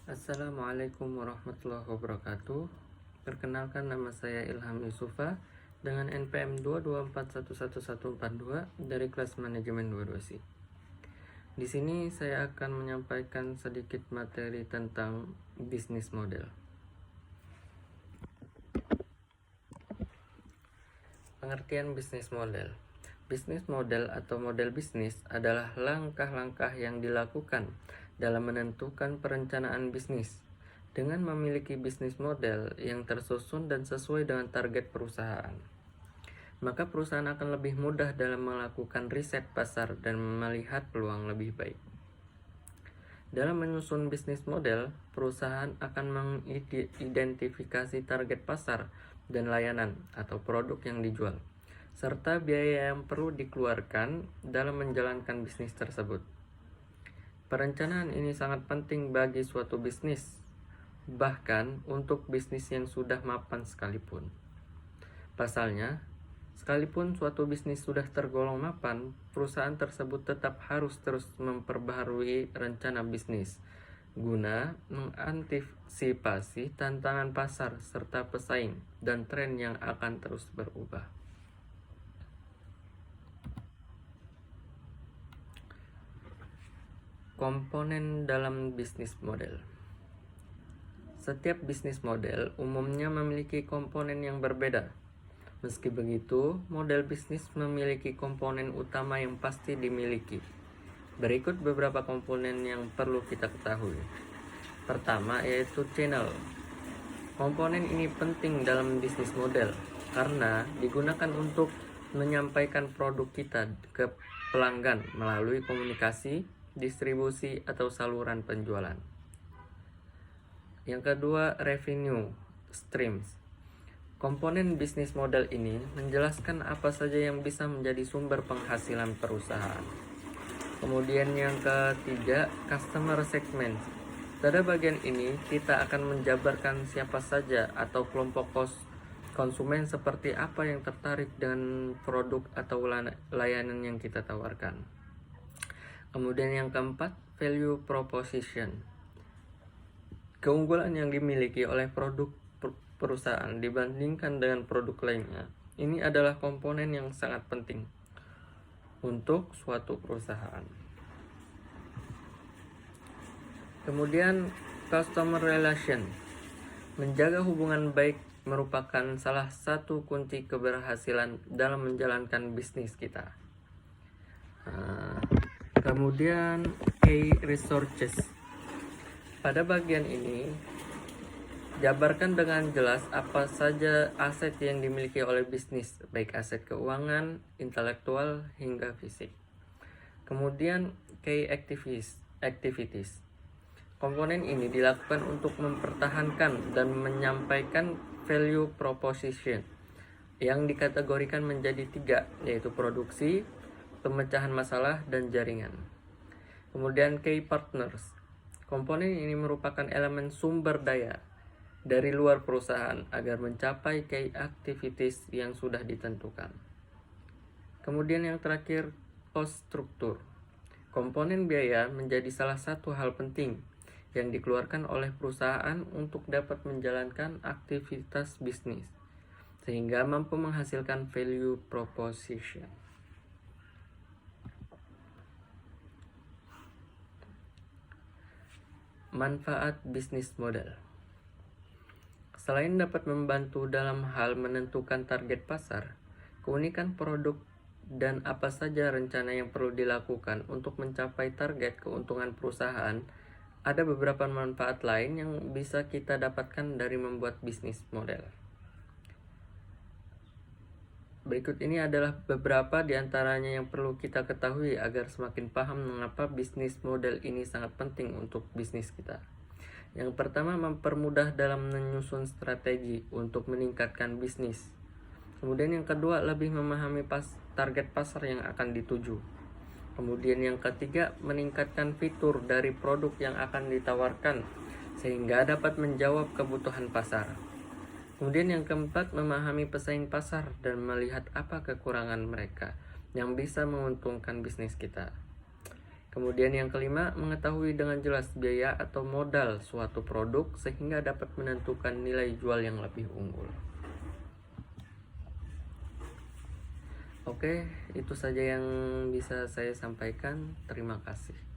Assalamualaikum warahmatullahi wabarakatuh. Perkenalkan, nama saya Ilham Yusufa dengan NPM 224111142 dari kelas manajemen 22C. Di sini saya akan menyampaikan sedikit materi tentang bisnis model. Pengertian bisnis model. Bisnis model atau model bisnis adalah langkah-langkah yang dilakukan dalam menentukan perencanaan bisnis. Dengan memiliki bisnis model yang tersusun dan sesuai dengan target perusahaan, maka perusahaan akan lebih mudah dalam melakukan riset pasar dan melihat peluang lebih baik. Dalam menyusun bisnis model, perusahaan akan mengidentifikasi target pasar dan layanan atau produk yang dijual, serta biaya yang perlu dikeluarkan dalam menjalankan bisnis tersebut. Perencanaan ini sangat penting bagi suatu bisnis, bahkan untuk bisnis yang sudah mapan sekalipun. Pasalnya, sekalipun suatu bisnis sudah tergolong mapan, perusahaan tersebut tetap harus terus memperbaharui rencana bisnis guna mengantisipasi tantangan pasar serta pesaing dan tren yang akan terus berubah. Komponen dalam bisnis model. Setiap bisnis model umumnya memiliki komponen yang berbeda. Meski begitu, model bisnis memiliki komponen utama yang pasti dimiliki. Berikut beberapa komponen yang perlu kita ketahui. Pertama, yaitu channel. Komponen ini penting dalam bisnis model karena digunakan untuk menyampaikan produk kita ke pelanggan melalui komunikasi, distribusi, atau saluran penjualan. Yang kedua, revenue streams. Komponen bisnis model ini menjelaskan apa saja yang bisa menjadi sumber penghasilan perusahaan. Kemudian yang ketiga, customer segment. Pada bagian ini kita akan menjabarkan siapa saja atau kelompok konsumen seperti apa yang tertarik dengan produk atau layanan yang kita tawarkan. Kemudian yang keempat, value proposition. Keunggulan yang dimiliki oleh produk perusahaan dibandingkan dengan produk lainnya. Ini adalah komponen yang sangat penting untuk suatu perusahaan. Kemudian customer relation. Menjaga hubungan baik merupakan salah satu kunci keberhasilan dalam menjalankan bisnis kita. Kemudian key resources. Pada bagian ini, jabarkan dengan jelas apa saja aset yang dimiliki oleh bisnis, baik aset keuangan, intelektual, hingga fisik. Kemudian, key activities. Komponen ini dilakukan untuk mempertahankan dan menyampaikan value proposition yang dikategorikan menjadi 3, yaitu produksi, pemecahan masalah, dan jaringan. Kemudian, key partners. Komponen ini merupakan elemen sumber daya dari luar perusahaan agar mencapai key activities yang sudah ditentukan. Kemudian yang terakhir, cost structure. Komponen biaya menjadi salah satu hal penting yang dikeluarkan oleh perusahaan untuk dapat menjalankan aktivitas bisnis, sehingga mampu menghasilkan value proposition. Manfaat bisnis model. Selain dapat membantu dalam hal menentukan target pasar, keunikan produk, dan apa saja rencana yang perlu dilakukan untuk mencapai target keuntungan perusahaan, ada beberapa manfaat lain yang bisa kita dapatkan dari membuat bisnis model. Berikut ini adalah beberapa di antaranya yang perlu kita ketahui agar semakin paham mengapa bisnis model ini sangat penting untuk bisnis kita. Yang pertama, mempermudah dalam menyusun strategi untuk meningkatkan bisnis. Kemudian yang kedua, lebih memahami target pasar yang akan dituju. Kemudian yang ketiga, meningkatkan fitur dari produk yang akan ditawarkan sehingga dapat menjawab kebutuhan pasar. Kemudian yang keempat, memahami pesaing pasar dan melihat apa kekurangan mereka yang bisa menguntungkan bisnis kita. Kemudian yang kelima, mengetahui dengan jelas biaya atau modal suatu produk sehingga dapat menentukan nilai jual yang lebih unggul. Oke, itu saja yang bisa saya sampaikan. Terima kasih.